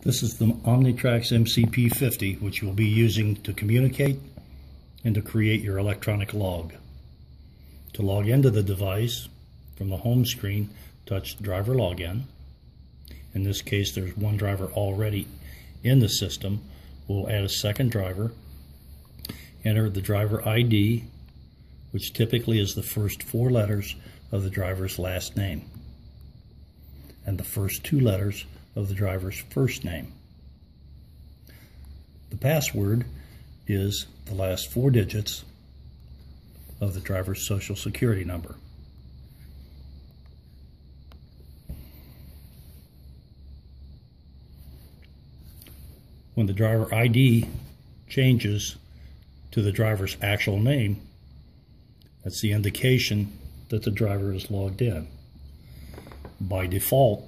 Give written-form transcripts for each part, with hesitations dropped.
This is the Omnitrac's MCP50, which you'll be using to communicate and to create your electronic log. To log into the device, from the home screen, touch driver login. In this case, there's one driver already in the system. We'll add a second driver. Enter the driver ID, which typically is the first 4 letters of the driver's last name and the first 2 letters of the driver's first name. The password is the last 4 digits of the driver's social security number. When the driver ID changes to the driver's actual name, that's the indication that the driver is logged in. By default,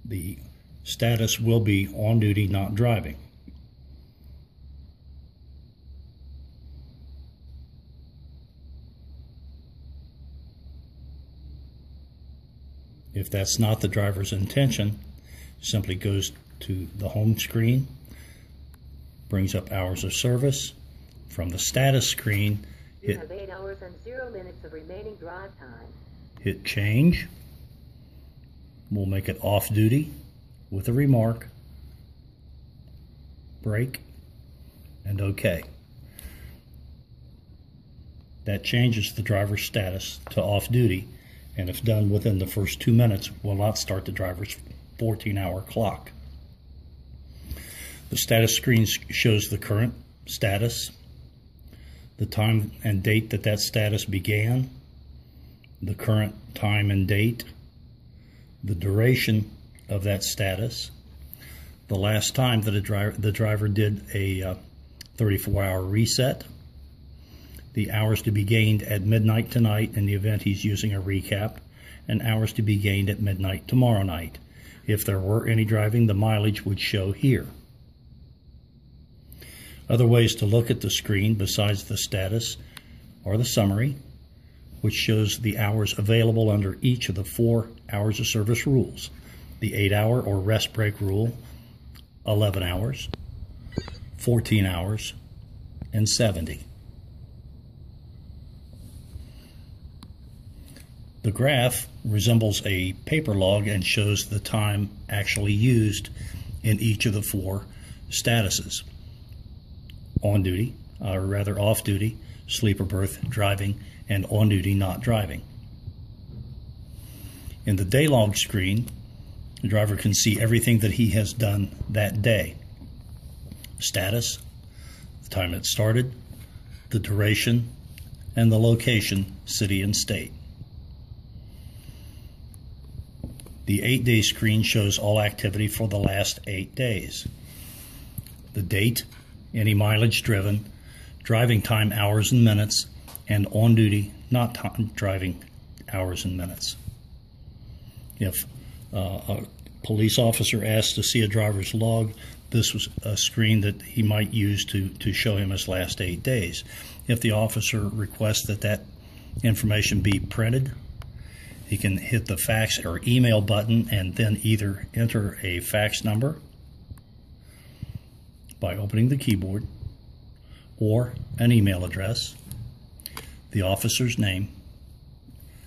the status will be on duty, not driving. If that's not the driver's intention, simply goes to the home screen, brings up hours of service. From the status screen, you have 8 hours and 0 minutes of remaining drive time. Hit change. We'll make it off duty with a remark, break, and OK. That changes the driver's status to off duty, and if done within the first 2 minutes, will not start the driver's 14-hour clock. The status screen shows the current status, the time and date that that status began, the current time and date, the duration of that status, the last time that the driver did a 34-hour reset, the hours to be gained at midnight tonight in the event he's using a recap, and hours to be gained at midnight tomorrow night. If there were any driving, the mileage would show here. Other ways to look at the screen besides the status are the summary, which shows the hours available under each of the 4 hours of service rules. The 8-hour or rest break rule, 11 hours, 14 hours, and 70. The graph resembles a paper log and shows the time actually used in each of the 4 statuses: on duty, or rather off duty, sleeper berth, driving, and on duty, not driving. In the day log screen, the driver can see everything that he has done that day: status, the time it started, the duration, and the location, city and state. The 8-day screen shows all activity for the last 8 days: the date, any mileage driven, driving time hours and minutes, and on duty, not driving hours and minutes. If a police officer asks to see a driver's log, this was a screen that he might use to show him his last 8 days. If the officer requests that information be printed, he can hit the fax or email button and then either enter a fax number by opening the keyboard, or an email address, the officer's name,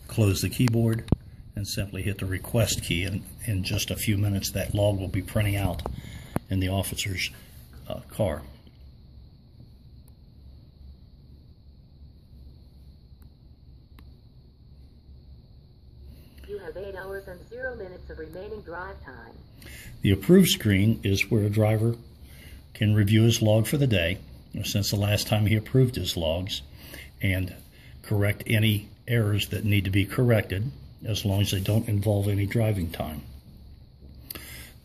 close the keyboard, and simply hit the request key. And in just a few minutes, that log will be printing out in the officer's car. You have 8 hours and 0 minutes of remaining drive time. The approved screen is where a driver can review his log for the day, since the last time he approved his logs, and correct any errors that need to be corrected, as long as they don't involve any driving time.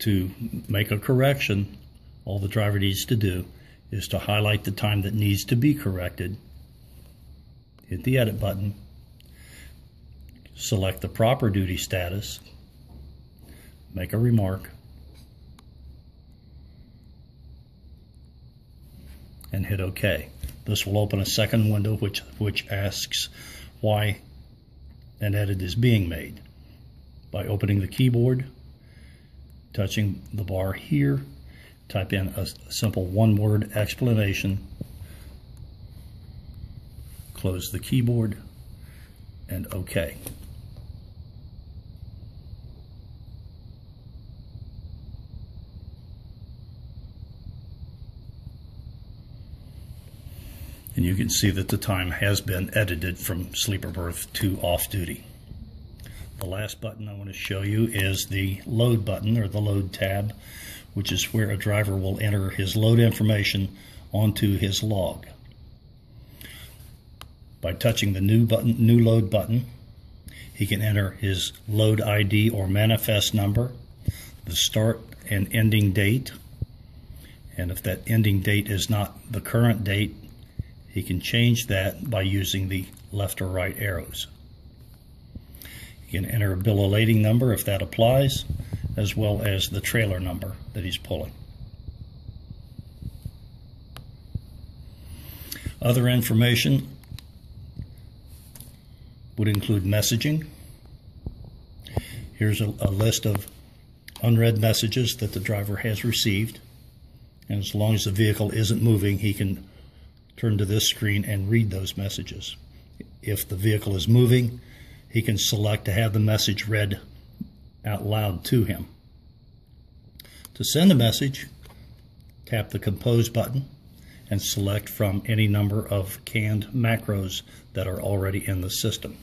To make a correction, all the driver needs to do is to highlight the time that needs to be corrected, hit the edit button, select the proper duty status, make a remark, and hit OK. This will open a second window which asks why an edit is being made. By opening the keyboard, touching the bar here, type in a simple one-word explanation, close the keyboard, and OK. And you can see that the time has been edited from sleeper berth to off duty. The last button I want to show you is the load button, or the load tab, which is where a driver will enter his load information onto his log. By touching the new load button, he can enter his load ID or manifest number, the start and ending date, and if that ending date is not the current date, he can change that by using the left or right arrows. He can enter a bill of lading number if that applies, as well as the trailer number that he's pulling. Other information would include messaging. Here's a list of unread messages that the driver has received, and as long as the vehicle isn't moving, he can turn to this screen and read those messages. If the vehicle is moving, he can select to have the message read out loud to him. To send a message, tap the Compose button and select from any number of canned macros that are already in the system.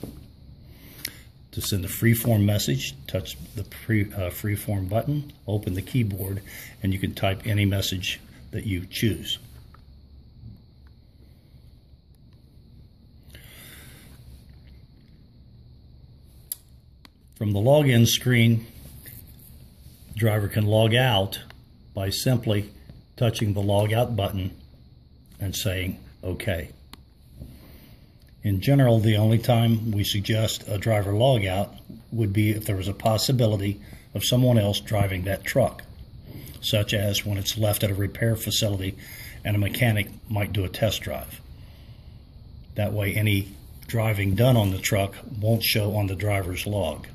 To send a freeform message, touch the freeform button, open the keyboard, and you can type any message that you choose. From the login screen, the driver can log out by simply touching the logout button and saying OK. In general, the only time we suggest a driver logout would be if there was a possibility of someone else driving that truck, such as when it's left at a repair facility and a mechanic might do a test drive. That way any driving done on the truck won't show on the driver's log.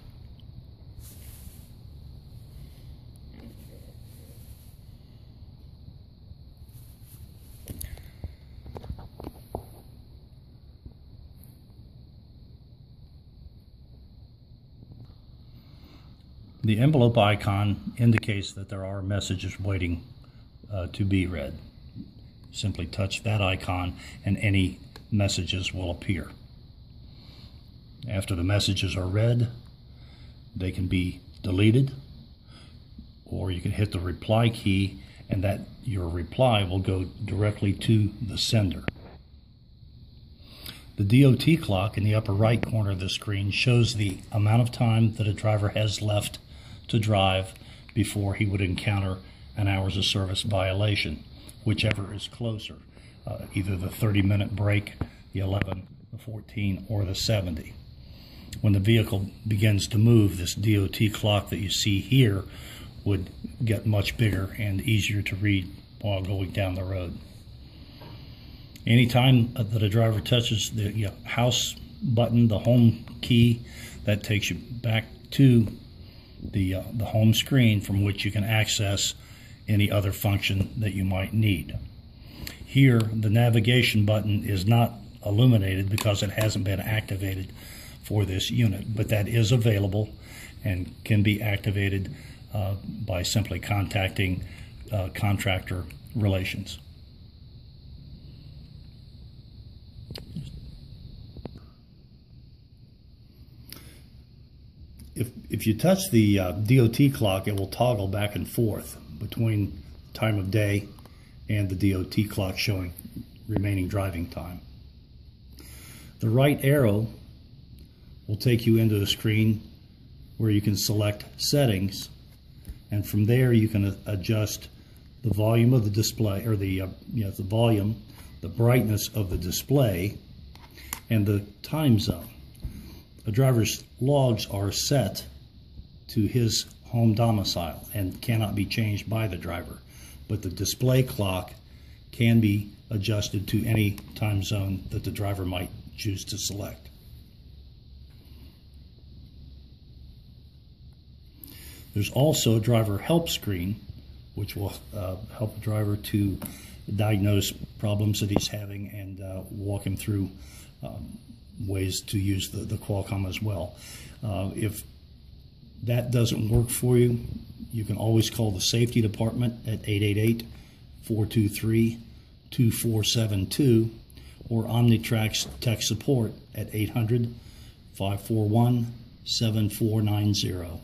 The envelope icon indicates that there are messages waiting to be read. Simply touch that icon and any messages will appear. After the messages are read, they can be deleted, or you can hit the reply key and that your reply will go directly to the sender. The DOT clock in the upper right corner of the screen shows the amount of time that a driver has left to drive before he would encounter an hours of service violation, whichever is closer, either the 30-minute break, the 11, the 14, or the 70. When the vehicle begins to move, this DOT clock that you see here would get much bigger and easier to read while going down the road. Anytime that a driver touches the house button, the home key, that takes you back to the home screen from which you can access any other function that you might need. Here, the navigation button is not illuminated because it hasn't been activated for this unit, but that is available and can be activated by simply contacting contractor relations. If you touch the DOT clock, it will toggle back and forth between time of day and the DOT clock showing remaining driving time. The right arrow will take you into a screen where you can select settings, and from there you can adjust the volume of the display, or the volume, the brightness of the display, and the time zone. A driver's logs are set to his home domicile and cannot be changed by the driver, but the display clock can be adjusted to any time zone that the driver might choose to select. There's also a driver help screen, which will help the driver to diagnose problems that he's having and walk him through ways to use the Qualcomm as well. If that doesn't work for you, you can always call the safety department at 888-423-2472 or Omnitrac's tech support at 800-541-7490.